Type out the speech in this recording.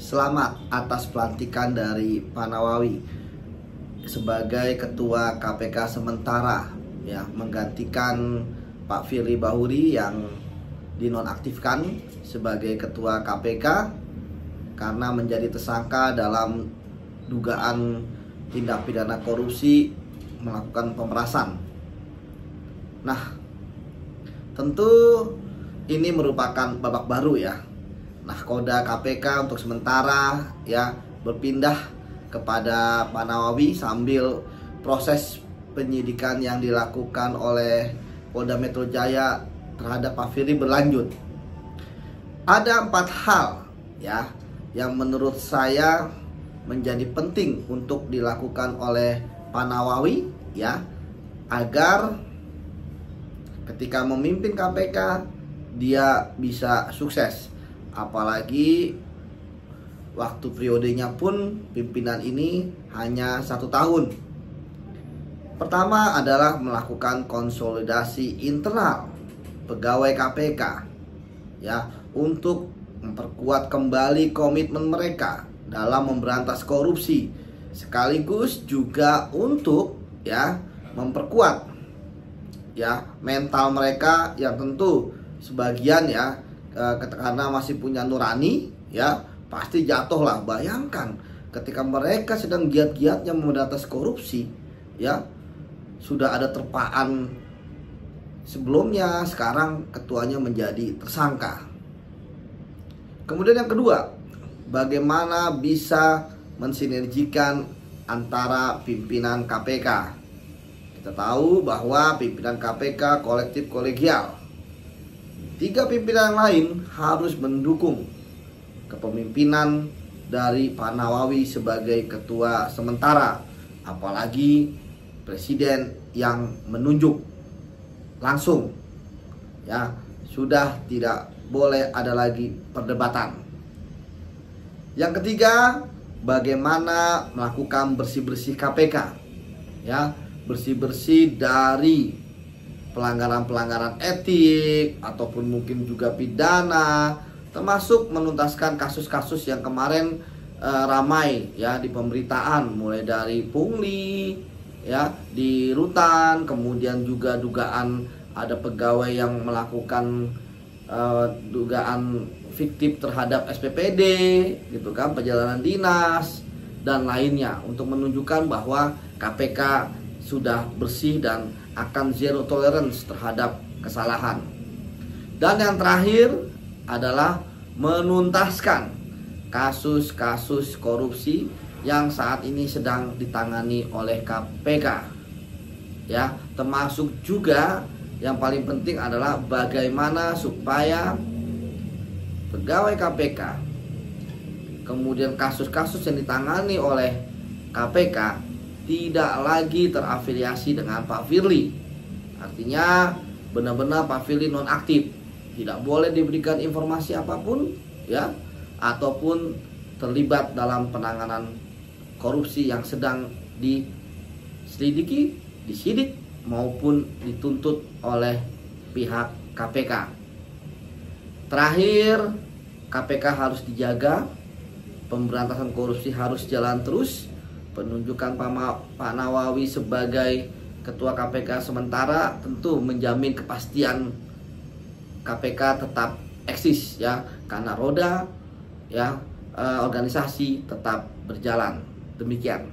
Selamat atas pelantikan dari Pak Nawawi sebagai Ketua KPK sementara, ya, menggantikan Pak Firly Bahuri yang dinonaktifkan sebagai Ketua KPK karena menjadi tersangka dalam dugaan tindak pidana korupsi melakukan pemerasan. Nah, tentu ini merupakan babak baru, ya. Nahkoda KPK untuk sementara, ya, berpindah kepada Pak Nawawi sambil proses penyidikan yang dilakukan oleh Polda Metro Jaya terhadap Pak Firly berlanjut. Ada 4 hal, ya, yang menurut saya menjadi penting untuk dilakukan oleh Pak Nawawi, ya, agar ketika memimpin KPK dia bisa sukses. Apalagi waktu periodenya pun pimpinan ini hanya 1 tahun. Pertama adalah melakukan konsolidasi internal pegawai KPK, ya, untuk memperkuat kembali komitmen mereka dalam memberantas korupsi, sekaligus juga untuk, ya, memperkuat, ya, mental mereka yang tentu sebagian, ya, karena masih punya nurani, ya, pasti jatuh lah. Bayangkan ketika mereka sedang giat-giatnya memberantas korupsi, ya, sudah ada terpaan sebelumnya, sekarang ketuanya menjadi tersangka. Kemudian yang kedua, bagaimana bisa mensinergikan antara pimpinan KPK. Kita tahu bahwa pimpinan KPK kolektif kolegial. 3 pimpinan yang lain harus mendukung kepemimpinan dari Pak Nawawi sebagai ketua sementara, apalagi presiden yang menunjuk langsung, ya, sudah tidak boleh ada lagi perdebatan. Yang ketiga, bagaimana melakukan bersih-bersih KPK, ya, bersih-bersih dari pelanggaran-pelanggaran etik ataupun mungkin juga pidana, termasuk menuntaskan kasus-kasus yang kemarin ramai, ya, di pemberitaan, mulai dari pungli, ya, di rutan, kemudian juga dugaan ada pegawai yang melakukan dugaan fiktif terhadap SPPD, gitu kan, perjalanan dinas dan lainnya, untuk menunjukkan bahwa KPK sudah bersih dan akan zero tolerance terhadap kesalahan. Dan yang terakhir adalah menuntaskan kasus-kasus korupsi yang saat ini sedang ditangani oleh KPK, ya, termasuk juga yang paling penting adalah bagaimana supaya pegawai KPK, kemudian kasus-kasus yang ditangani oleh KPK tidak lagi terafiliasi dengan Pak Firly. Artinya benar-benar Pak Firly nonaktif, tidak boleh diberikan informasi apapun, ya, ataupun terlibat dalam penanganan korupsi yang sedang diselidiki, disidik maupun dituntut oleh pihak KPK. Terakhir, KPK harus dijaga, pemberantasan korupsi harus jalan terus. Penunjukan Pak Nawawi sebagai Ketua KPK sementara tentu menjamin kepastian KPK tetap eksis, ya, karena roda, ya, organisasi tetap berjalan. Demikian.